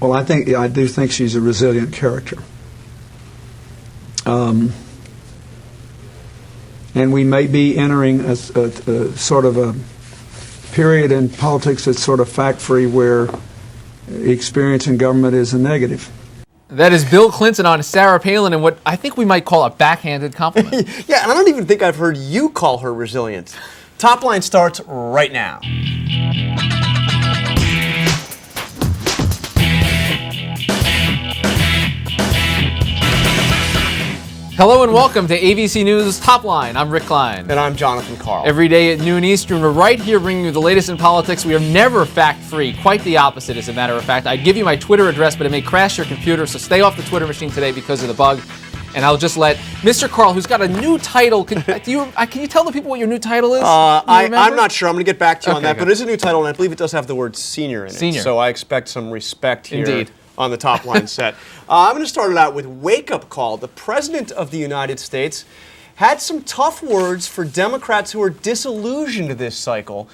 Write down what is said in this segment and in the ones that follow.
Well, I do think she's a resilient character. And we may be entering a sort of a period in politics that's sort of fact-free where experience in government is a negative. That is Bill Clinton on Sarah Palin in what I think we might call a backhanded compliment. Yeah, and I don't even think I've heard you call her resilient. Top Line starts right now. Hello and welcome to ABC News Top Line. I'm Rick Klein. And I'm Jonathan Karl. Every day at noon Eastern, we're right here bringing you the latest in politics. We are never fact-free. Quite the opposite, as a matter of fact. I'd give you my Twitter address, but it may crash your computer, so stay off the Twitter machine today because of the bug. And I'll just let Mr. Karl, who's got a new title, can you tell the people what your new title is? I'm not sure. I'm going to get back to you on that, good. but it is a new title, and I believe it does have the word senior in it. Senior. So I expect some respect here. Indeed. On the Top Line set. I'm going to start it out with wake-up call. The President of the United States had some tough words for Democrats who are disillusioned this cycle.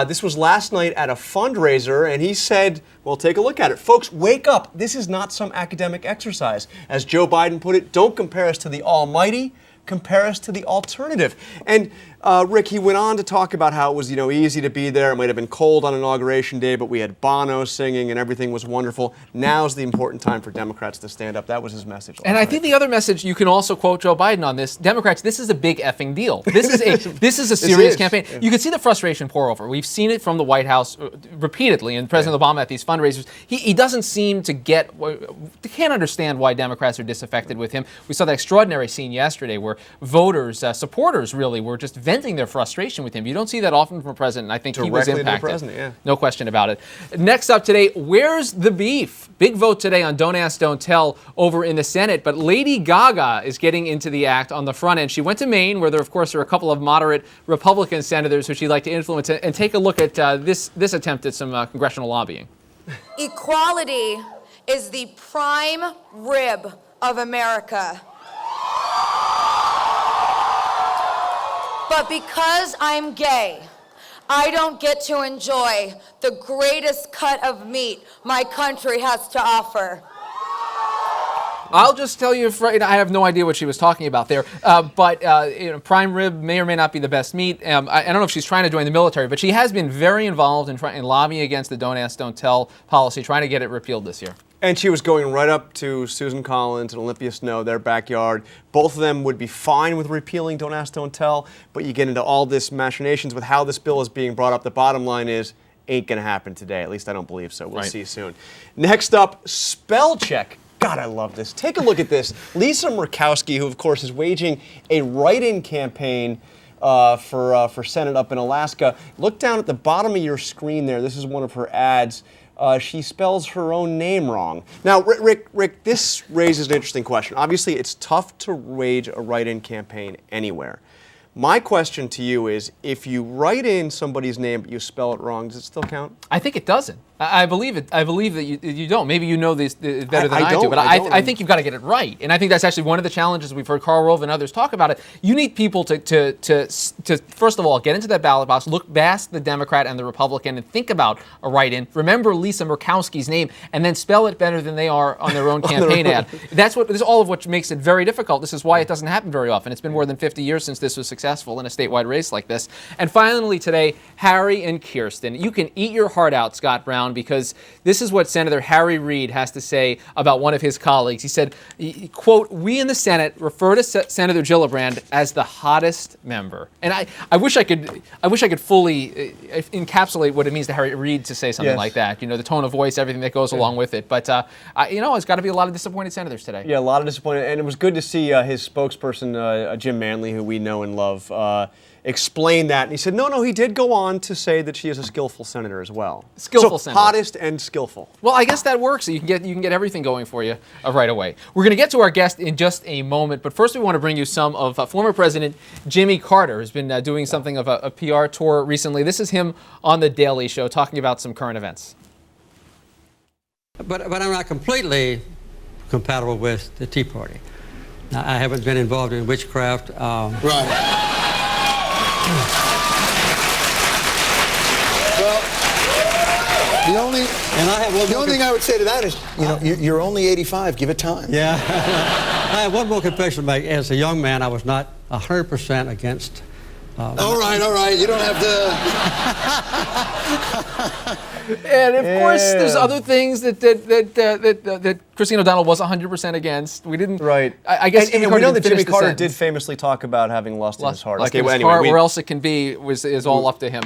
This was last night at a fundraiser, and he said, well, take a look at it. Folks, wake up. This is not some academic exercise. As Joe Biden put it, don't compare us to the almighty, compare us to the alternative. And Rick, he went on to talk about how it was, easy to be there. It might have been cold on Inauguration Day, but we had Bono singing and everything was wonderful. Now's the important time for Democrats to stand up. That was his message. And I think the other message, you can also quote Joe Biden on this. Democrats, this is a big effing deal. This is a serious campaign. Yeah. You can see the frustration pour over. We've seen it from the White House repeatedly, and President Obama at these fundraisers. He doesn't seem to can't understand why Democrats are disaffected with him. We saw that extraordinary scene yesterday where voters, supporters really, were just venting their frustration with him. You don't see that often from a president, and I think he was Directly to the impacted. president, yeah. No question about it. Next up today, where's the beef? Big vote today on Don't Ask, Don't Tell over in the Senate, but Lady Gaga is getting into the act on the front end. She went to Maine, where there, of course, are a couple of moderate Republican senators who she'd like to influence, and take a look at this attempt at some congressional lobbying. Equality is the prime rib of America. But because I'm gay, I don't get to enjoy the greatest cut of meat my country has to offer. I'll just tell you, I have no idea what she was talking about there, but prime rib may or may not be the best meat. I don't know if she's trying to join the military, but she has been very involved in lobbying against the Don't Ask, Don't Tell policy, trying to get it repealed this year. And she was going right up to Susan Collins and Olympia Snowe, their backyard. Both of them would be fine with repealing Don't Ask, Don't Tell, but you get into all this machinations with how this bill is being brought up. The bottom line is, ain't going to happen today. At least I don't believe so. We'll see soon. Next up, spell check. God, I love this. Take a look at this. Lisa Murkowski, who, of course, is waging a write-in campaign for Senate up in Alaska. Look down at the bottom of your screen there. This is one of her ads. She spells her own name wrong. Now, Rick, this raises an interesting question. Obviously, it's tough to wage a write-in campaign anywhere. My question to you is, if you write in somebody's name but you spell it wrong, does it still count? I think it doesn't. I believe it. I believe that you don't. Maybe you know this better than I do, but I think you've got to get it right. And I think that's actually one of the challenges. We've heard Karl Rove and others talk about it. You need people to first of all, get into that ballot box, look past the Democrat and the Republican, and think about a write-in. Remember Lisa Murkowski's name, and then spell it better than they are on their own campaign ad. This is all of what makes it very difficult. This is why it doesn't happen very often. It's been more than 50 years since this was successful in a statewide race like this. And finally today, Harry and Kirsten. You can eat your heart out, Scott Brown, because this is what Senator Harry Reid has to say about one of his colleagues. He said, quote, "We in the Senate refer to Senator Gillibrand as the hottest member." And I wish I could fully encapsulate what it means to Harry Reid to say something like that. The tone of voice, everything that goes along with it. But it's got to be a lot of disappointed senators today. Yeah, a lot of disappointed, and it was good to see his spokesperson, Jim Manley, who we know and love, explain that. And he said, no, he did go on to say that she is a skillful senator as well. Skillful senator. Hottest and skillful. Well, I guess that works. You can get everything going for you right away. We're going to get to our guest in just a moment, but first we want to bring you some of former President Jimmy Carter, who's been doing something of a PR tour recently. This is him on The Daily Show talking about some current events. But I'm not completely compatible with the Tea Party. Now, I haven't been involved in witchcraft. Right. Well, The only And I have one the more only thing I would say to that is, you know, you're only 85. Give it time. Yeah. I have one more confession to make. As a young man, I was not 100% against. All right. You don't have to. And of course, there's other things that Christine O'Donnell was 100% against. We didn't. Right. I guess. And we know that Jimmy Carter did did famously talk about having lust in his heart. Lust Okay, in well, his anyway, heart, where else it can be is all up to him.